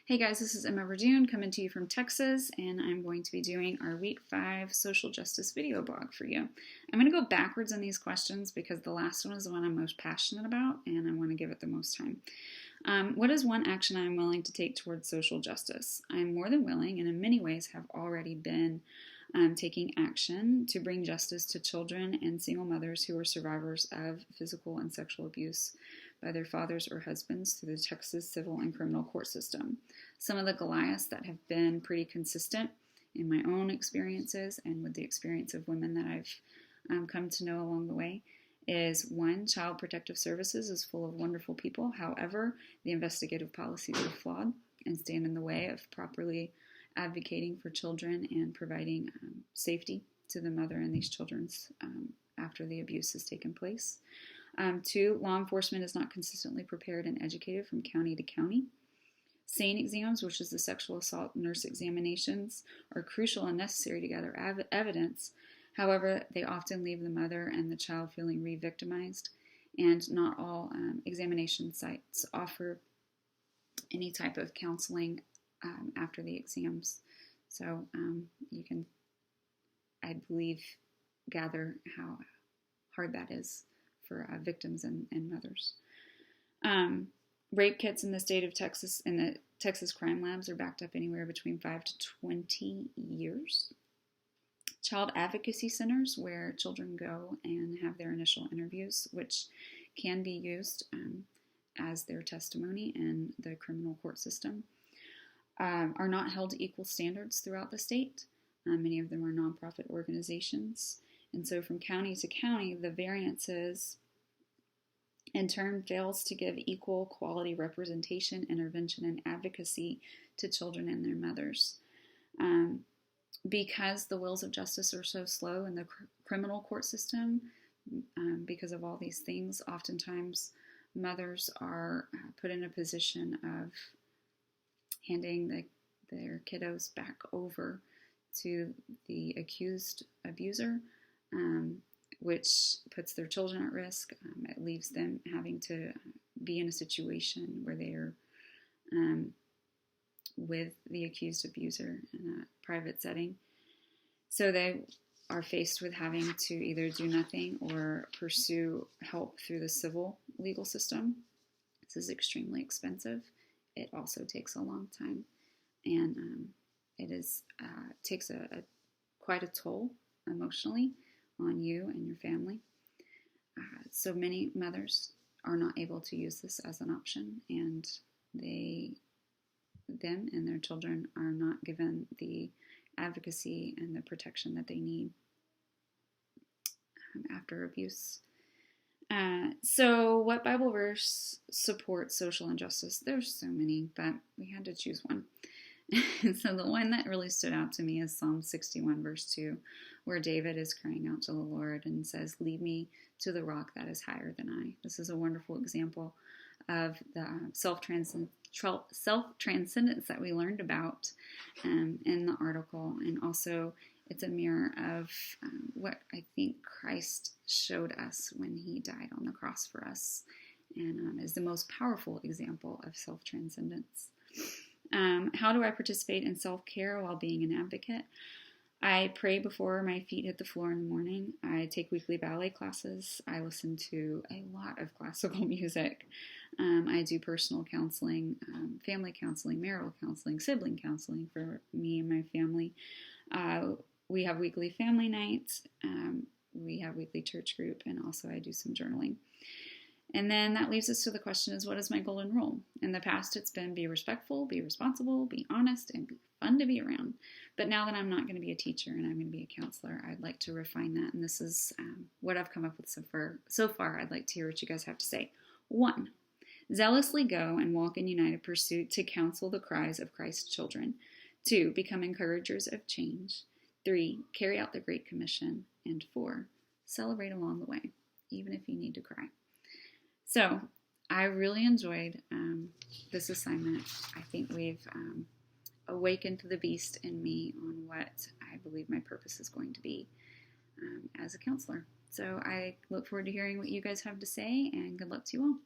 Hey guys, this is Emma Verduyn coming to you from Texas, and I'm going to be doing our Week 5 Social Justice video blog for you. I'm going to go backwards on these questions because the last one is the one I'm most passionate about, and I want to give it the most time. What is one action I'm willing to take towards social justice? I'm more than willing, and in many ways have already been taking action to bring justice to children and single mothers who are survivors of physical and sexual abuse by their fathers or husbands through the Texas civil and criminal court system. Some of the Goliaths that have been pretty consistent in my own experiences and with the experience of women that I've come to know along the way is one, Child Protective Services is full of wonderful people. However, the investigative policies are flawed and stand in the way of properly advocating for children and providing safety to the mother and these children after the abuse has taken place. Two, law enforcement is not consistently prepared and educated from county to county. SANE exams, which is the sexual assault nurse examinations, are crucial and necessary to gather evidence. However, they often leave the mother and the child feeling re-victimized, and not all examination sites offer any type of counseling after the exams. So you can, I believe, gather how hard that is for victims and mothers. Rape kits in the state of Texas, in the Texas crime labs, are backed up anywhere between 5 to 20 years. Child advocacy centers where children go and have their initial interviews, which can be used as their testimony in the criminal court system, are not held to equal standards throughout the state. Many of them are nonprofit organizations. And so from county to county, the variances in turn fails to give equal quality representation, intervention, and advocacy to children and their mothers. Because the wheels of justice are so slow in the criminal court system, because of all these things, oftentimes mothers are put in a position of handing their kiddos back over to the accused abuser, which puts their children at risk. It leaves them having to be in a situation where they are with the accused abuser in a private setting. So they are faced with having to either do nothing or pursue help through the civil legal system. This is extremely expensive. It also takes a long time, and it takes quite a toll emotionally on you and your family. So many mothers are not able to use this as an option, and them and their children are not given the advocacy and the protection that they need after abuse. So what Bible verse supports social injustice? There's so many, but we had to choose one. So the one that really stood out to me is Psalm 61 verse 2, where David is crying out to the Lord and says, "Lead me to the rock that is higher than I." This is a wonderful example of the self-transcendence that we learned about in the article. And also it's a mirror of what I think Christ showed us when he died on the cross for us, and is the most powerful example of self-transcendence. How do I participate in self-care while being an advocate? I pray before my feet hit the floor in the morning. I take weekly ballet classes. I listen to a lot of classical music. I do personal counseling, family counseling, marital counseling, sibling counseling for me and my family. We have weekly family nights. We have weekly church group, and also I do some journaling. And then that leaves us to the question is, what is my golden rule? In the past, it's been be respectful, be responsible, be honest, and be fun to be around. But now that I'm not going to be a teacher and I'm going to be a counselor, I'd like to refine that. And this is what I've come up with so far. I'd like to hear what you guys have to say. 1, zealously go and walk in united pursuit to counsel the cries of Christ's children. 2, become encouragers of change. 3, carry out the Great Commission. And 4, celebrate along the way, even if you need to cry. So I really enjoyed this assignment. I think we've awakened the beast in me on what I believe my purpose is going to be as a counselor. So I look forward to hearing what you guys have to say, and good luck to you all.